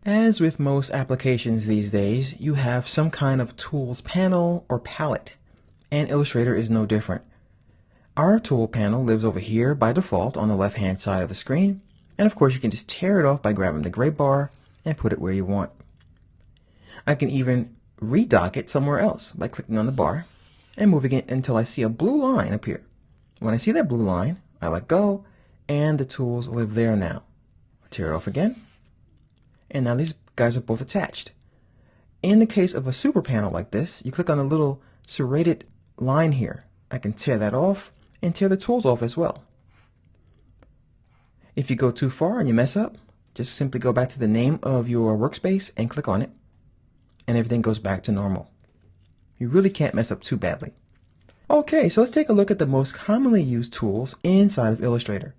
As with most applications these days, you have some kind of tools panel or palette, and Illustrator is no different. Our tool panel lives over here by default on the left-hand side of the screen, and of course you can just tear it off by grabbing the gray bar and put it where you want. I can even redock it somewhere else by clicking on the bar and moving it until I see a blue line appear. When I see that blue line, I let go, and the tools live there now. I tear it off again, and now these guys are both attached. In the case of a super panel like this, you click on the little serrated line here. I can tear that off and tear the tools off as well. If you go too far and you mess up, just simply go back to the name of your workspace and click on it, and everything goes back to normal. You really can't mess up too badly. Okay, so let's take a look at the most commonly used tools inside of Illustrator.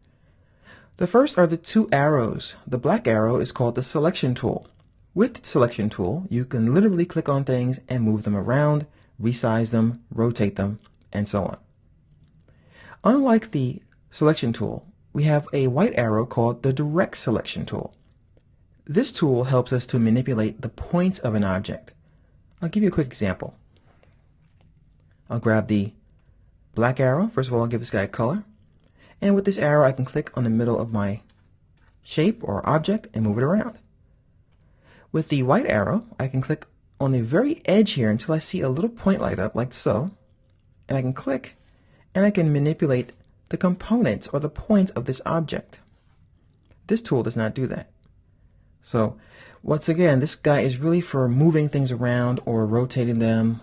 The first are the two arrows. The black arrow is called the selection tool. With the selection tool, you can literally click on things and move them around, resize them, rotate them, and so on. Unlike the selection tool, we have a white arrow called the direct selection tool. This tool helps us to manipulate the points of an object. I'll give you a quick example. I'll grab the black arrow. First of all, I'll give this guy a color. And with this arrow, I can click on the middle of my shape or object and move it around. With the white arrow, I can click on the very edge here until I see a little point light up like so. And I can click and I can manipulate the components or the points of this object. This tool does not do that. So once again, this guy is really for moving things around or rotating them,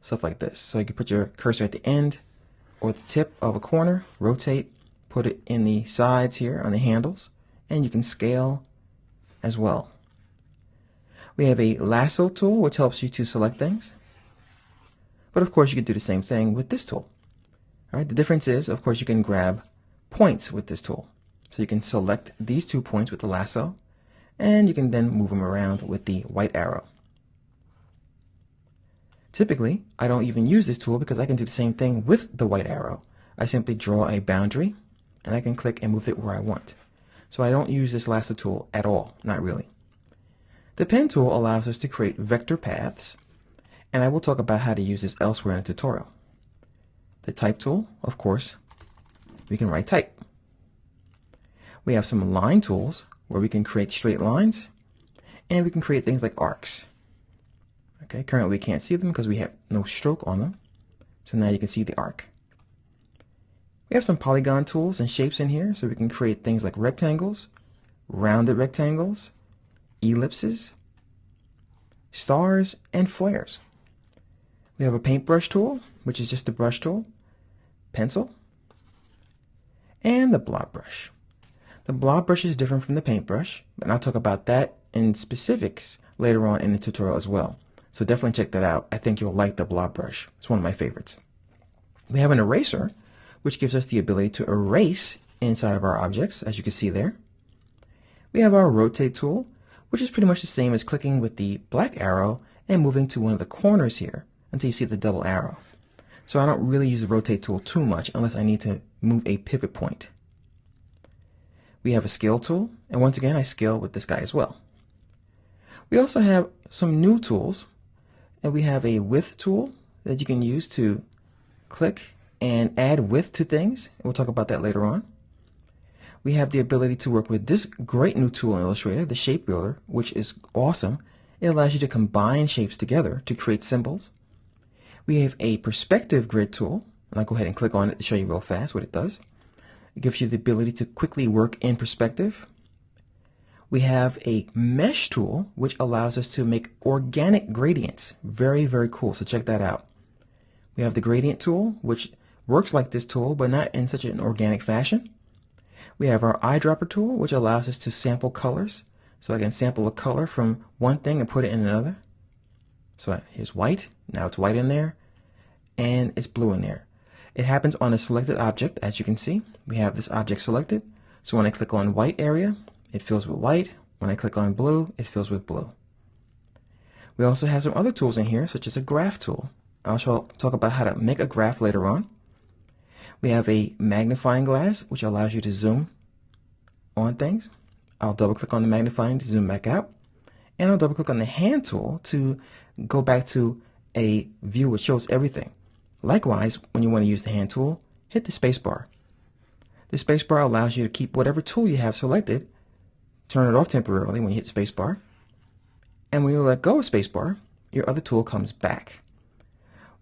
stuff like this. So you can put your cursor at the end or the tip of a corner, rotate, put it in the sides here on the handles, and you can scale as well. We have a lasso tool which helps you to select things. But of course you can do the same thing with this tool. All right, the difference is, of course, you can grab points with this tool. So you can select these 2 points with the lasso, and you can then move them around with the white arrow. Typically, I don't even use this tool because I can do the same thing with the white arrow. I simply draw a boundary, and I can click and move it where I want. So I don't use this lasso tool at all, not really. The pen tool allows us to create vector paths, and I will talk about how to use this elsewhere in the tutorial. The type tool, of course, we can write type. We have some line tools where we can create straight lines, and we can create things like arcs. Okay, currently we can't see them because we have no stroke on them. So now you can see the arc. We have some polygon tools and shapes in here, so we can create things like rectangles, rounded rectangles, ellipses, stars, and flares. We have a paintbrush tool, which is just a brush tool, pencil, and the blob brush. The blob brush is different from the paintbrush, and I'll talk about that in specifics later on in the tutorial as well. So definitely check that out. I think you'll like the blob brush. It's one of my favorites. We have an eraser, which gives us the ability to erase inside of our objects, as you can see there. We have our rotate tool, which is pretty much the same as clicking with the black arrow and moving to one of the corners here until you see the double arrow. So I don't really use the rotate tool too much unless I need to move a pivot point. We have a scale tool, and once again I scale with this guy as well. We also have some new tools, and we have a width tool that you can use to click and add width to things. We'll talk about that later on. We have the ability to work with this great new tool in Illustrator, the Shape Builder, which is awesome. It allows you to combine shapes together to create symbols. We have a perspective grid tool, and I'll go ahead and click on it to show you real fast what it does. It gives you the ability to quickly work in perspective. We have a mesh tool, which allows us to make organic gradients. Very, very cool, so check that out. We have the gradient tool, which works like this tool, but not in such an organic fashion. We have our eyedropper tool, which allows us to sample colors. So I can sample a color from one thing and put it in another. So here's white, now it's white in there, and it's blue in there. It happens on a selected object, as you can see. We have this object selected. So when I click on white area, it fills with white. When I click on blue, it fills with blue. We also have some other tools in here, such as a graph tool. I'll talk about how to make a graph later on. We have a magnifying glass, which allows you to zoom on things. I'll double click on the magnifying to zoom back out. And I'll double click on the hand tool to go back to a view which shows everything. Likewise, when you want to use the hand tool, hit the space bar. The space bar allows you to keep whatever tool you have selected, turn it off temporarily when you hit the space bar, and when you let go of space bar, your other tool comes back.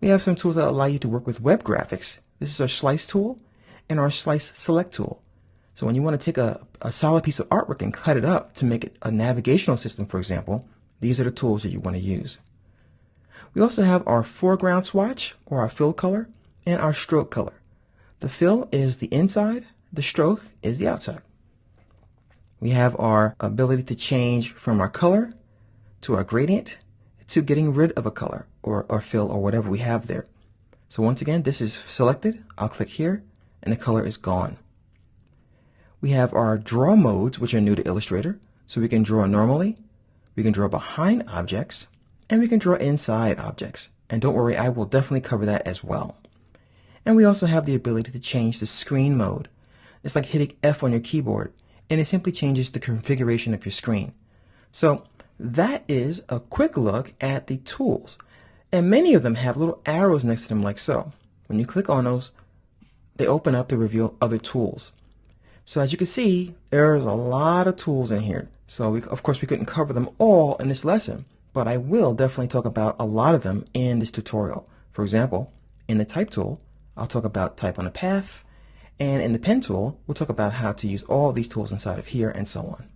We have some tools that allow you to work with web graphics. This is our slice tool and our slice select tool. So when you want to take a solid piece of artwork and cut it up to make it a navigational system, for example, these are the tools that you want to use. We also have our foreground swatch, or our fill color, and our stroke color. The fill is the inside, the stroke is the outside. We have our ability to change from our color to our gradient to getting rid of a color or fill or whatever we have there. So once again, this is selected. I'll click here and the color is gone. We have our draw modes, which are new to Illustrator. So we can draw normally, we can draw behind objects, and we can draw inside objects. And don't worry, I will definitely cover that as well. And we also have the ability to change the screen mode. It's like hitting F on your keyboard, and it simply changes the configuration of your screen. So that is a quick look at the tools. And many of them have little arrows next to them like so. When you click on those, they open up to reveal other tools. So as you can see, there's a lot of tools in here. So of course we couldn't cover them all in this lesson, but I will definitely talk about a lot of them in this tutorial. For example, in the type tool, I'll talk about type on a path, and in the pen tool, we'll talk about how to use all these tools inside of here and so on.